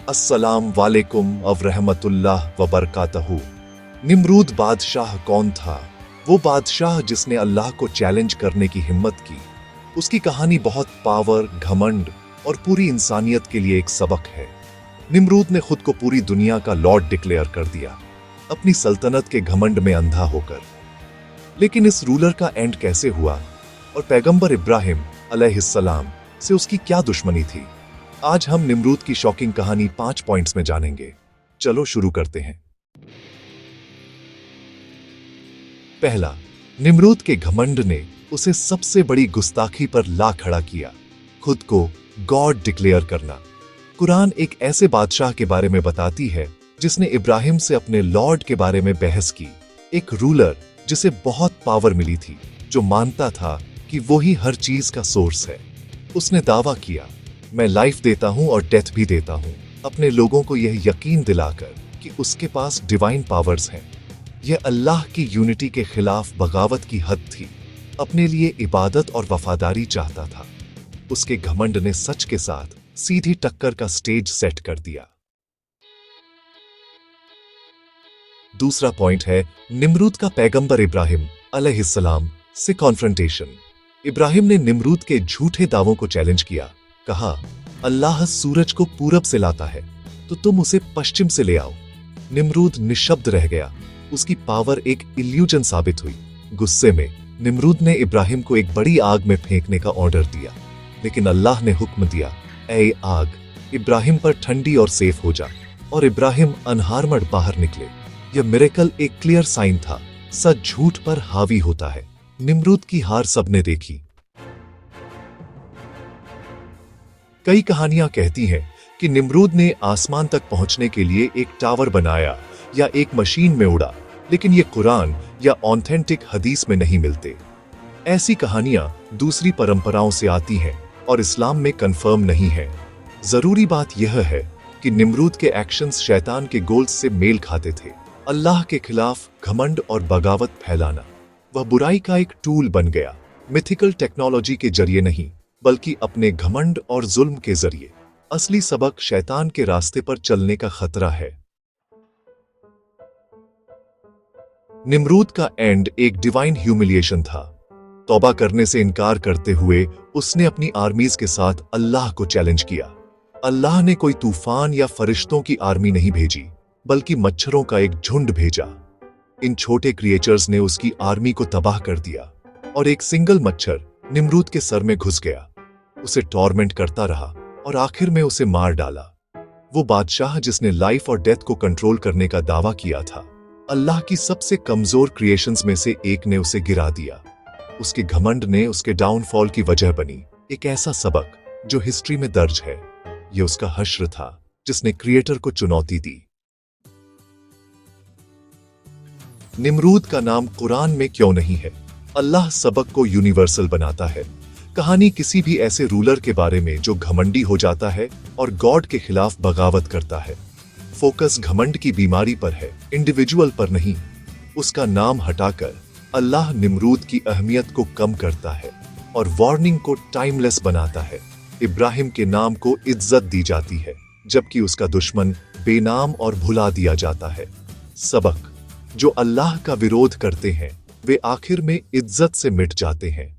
अस्सलाम वालेकुम व रहमतुल्लाह व बरकातहू। निमरूद बादशाह कौन था? वो बादशाह जिसने अल्लाह को चैलेंज करने की हिम्मत की। उसकी कहानी बहुत पावर, घमंड और पूरी इंसानियत के लिए एक सबक है। निमरूद ने खुद को पूरी दुनिया का लॉर्ड डिक्लेयर कर दिया, अपनी सल्तनत के घमंड में अंधा होकर। लेकिन इस रूलर का एंड कैसे हुआ और पैगंबर इब्राहिम अलैहिस्सलाम से उसकी क्या दुश्मनी थी? आज हम निमरूद की शॉकिंग कहानी 5 पॉइंट्स में जानेंगे। चलो शुरू करते हैं। पहला, निमरूद के घमंड ने उसे सबसे बड़ी गुस्ताखी पर ला खड़ा किया, खुद को गॉड डिक्लेयर करना। कुरान एक ऐसे बादशाह के बारे में बताती है जिसने इब्राहिम से अपने लॉर्ड के बारे में बहस की। एक रूलर जिसे बहुत पावर मिली थी, जो मानता था कि वही हर चीज का सोर्स है। उसने दावा किया, मैं लाइफ देता हूं और डेथ भी देता हूं, अपने लोगों को यह यकीन दिलाकर कि उसके पास डिवाइन पावर्स हैं। यह अल्लाह की यूनिटी के खिलाफ बगावत की हद थी। अपने लिए इबादत और वफादारी चाहता था। उसके घमंड ने सच के साथ सीधी टक्कर का स्टेज सेट कर दिया। दूसरा पॉइंट है निमरूद का पैगंबर इब्राहिम अलैहिस्सलाम से कॉन्फ्रंटेशन। इब्राहिम ने निमरूद के झूठे दावों को चैलेंज किया। कहा, अल्लाह सूरज को पूरब से लाता है तो तुम उसे पश्चिम से ले आओ। निमरूद निशब्द रह गया। उसकी पावर एक इल्यूजन साबित हुई। गुस्से में निमरूद ने इब्राहिम को एक बड़ी आग में फेंकने का ऑर्डर दिया, लेकिन अल्लाह ने हुक्म दिया, ऐ आग, इब्राहिम पर ठंडी और सेफ हो जा। और इब्राहिम अनहार्मड बाहर निकले। यह मिरेकल एक क्लियर साइन था, सच झूठ पर हावी होता है। निमरूद की हार सबने देखी। कई कहानियां कहती हैं कि निमरूद ने आसमान तक पहुंचने के लिए एक टावर बनाया या एक मशीन में उड़ा, लेकिन ये कुरान या ऑथेंटिक हदीस में नहीं मिलते। ऐसी कहानियां दूसरी परंपराओं से आती हैं और इस्लाम में कंफर्म नहीं है। जरूरी बात यह है कि निमरूद के एक्शंस शैतान के गोल्स से मेल खाते थे। अल्लाह के खिलाफ घमंड और बगावत फैलाना। वह बुराई का एक टूल बन गया, मिथिकल टेक्नोलॉजी के जरिए नहीं, बल्कि अपने घमंड और जुल्म के जरिए। असली सबक शैतान के रास्ते पर चलने का खतरा है। निमरूद का एंड एक डिवाइन ह्यूमिलिएशन था। तौबा करने से इनकार करते हुए उसने अपनी आर्मीज के साथ अल्लाह को चैलेंज किया। अल्लाह ने कोई तूफान या फरिश्तों की आर्मी नहीं भेजी, बल्कि मच्छरों का एक झुंड भेजा। इन छोटे क्रिएचर्स ने उसकी आर्मी को तबाह कर दिया और एक सिंगल मच्छर निमरूद के सर में घुस गया। उसे टॉर्मेंट करता रहा और आखिर में उसे मार डाला। वो बादशाह जिसने लाइफ और डेथ को कंट्रोल करने का दावा किया था, अल्लाह की सबसे कमजोर क्रिएशंस में से एक ने उसे गिरा दिया। उसके घमंड ने उसके डाउनफॉल की वजह बनी। एक ऐसा सबक जो हिस्ट्री में दर्ज है। यह उसका हश्र था जिसने क्रिएटर को चुनौती दी। निमरूद का नाम कुरान में क्यों नहीं है? अल्लाह सबक को यूनिवर्सल बनाता है। कहानी किसी भी ऐसे रूलर के बारे में जो घमंडी हो जाता है और गॉड के खिलाफ बगावत करता है। फोकस घमंड की बीमारी पर है, इंडिविजुअल पर नहीं। उसका नाम हटाकर अल्लाह निमरूद की अहमियत को कम करता है और वार्निंग को टाइमलेस बनाता है। इब्राहिम के नाम को इज्जत दी जाती है, जबकि उसका दुश्मन बेनाम और भुला दिया जाता है। सबक, जो अल्लाह का विरोध करते हैं वे आखिर में इज्जत से मिट जाते हैं।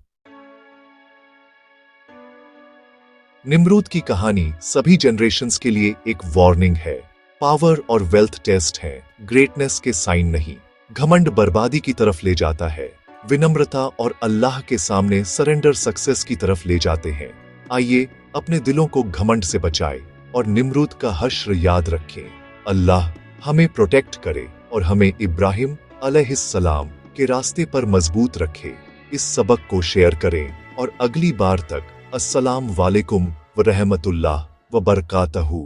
निमरूद की कहानी सभी जनरेशंस के लिए एक वार्निंग है। पावर और वेल्थ टेस्ट है, ग्रेटनेस के साइन नहीं। घमंड बर्बादी की तरफ ले जाता है, विनम्रता और अल्लाह के सामने सरेंडर सक्सेस की तरफ ले जाते हैं। आइए अपने दिलों को घमंड से बचाएं और निमरूद का हश्र याद रखें। अल्लाह हमें प्रोटेक्ट करे और हमें इब्राहिम अलैहिस्सलाम के रास्ते पर मजबूत रखे। इस सबक को शेयर करें और अगली बार तक अस्सलाम वालेकुम व रहमतुल्लाह व बरकातहू।